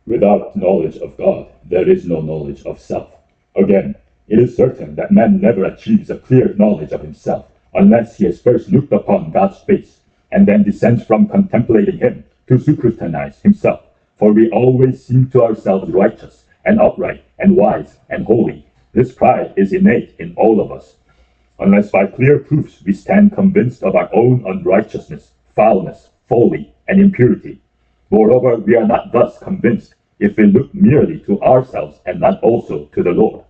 Without knowledge of God, there is no knowledge of self. Again, it is certain that man never achieves a clear knowledge of himself unless he has first looked upon God's face, and then descends from contemplating him to scrutinize himself. For we always seem to ourselves righteous, and upright, and wise, and holy. This pride is innate in all of us. Unless by clear proofs we stand convinced of our own unrighteousness, foulness, folly, and impurity. Moreover, we are not thus convinced if we look merely to ourselves and not also to the Lord,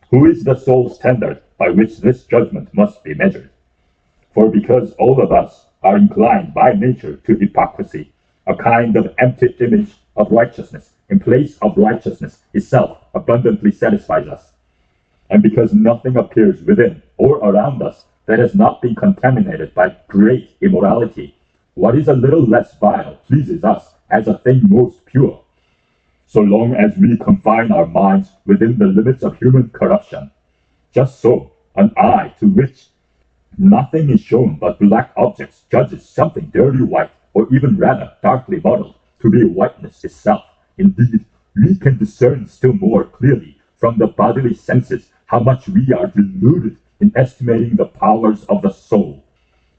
who is the sole standard by which this judgment must be measured. For because all of us are inclined by nature to hypocrisy, a kind of empty image of righteousness in place of righteousness itself abundantly satisfies us. And because nothing appears within or around us that has not been contaminated by great immorality, what is a little less vile pleases us as a thing most pure. So long as we confine our minds within the limits of human corruption, just so an eye to which nothing is shown but black objects judges something dirty white, or even rather darkly mottled, to be whiteness itself. Indeed, we can discern still more clearly from the bodily senses how much we are deluded in estimating the powers of the soul.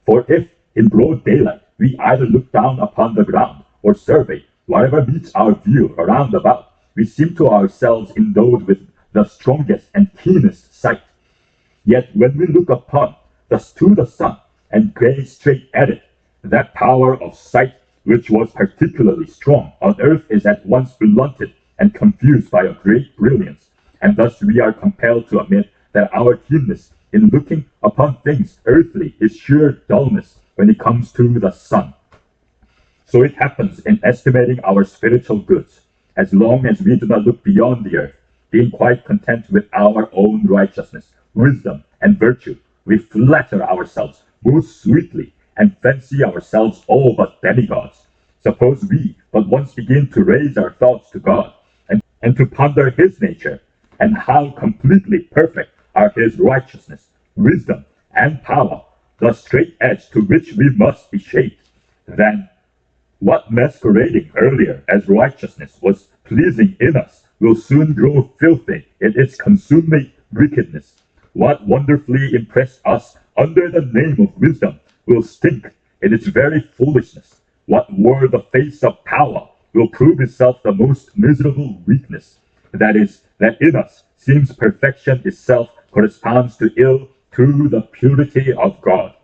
For if, in broad daylight, we either look down upon the ground or survey whatever meets our view around about, we seem to ourselves endowed with the strongest and keenest sight. Yet when we look upon to the sun and gaze straight at it, that power of sight which was particularly strong on earth is at once blunted and confused by a great brilliance, and thus we are compelled to admit that our keenness in looking upon things earthly is sheer dullness when it comes to the sun. So it happens in estimating our spiritual goods. As long as we do not look beyond the earth, being quite content with our own righteousness, wisdom, and virtue, we flatter ourselves most sweetly and fancy ourselves all but demigods. Suppose we but once begin to raise our thoughts to God, and to ponder his nature, and how completely perfect are his righteousness, wisdom, and power, the straight edge to which we must be shaped, then what masquerading earlier as righteousness was pleasing in us will soon grow filthy in its consummate wickedness. What wonderfully impressed us under the name of wisdom will stink in its very foolishness. What wore the face of power will prove itself the most miserable weakness. That is, that in us seems perfection itself corresponds to ill through the purity of God.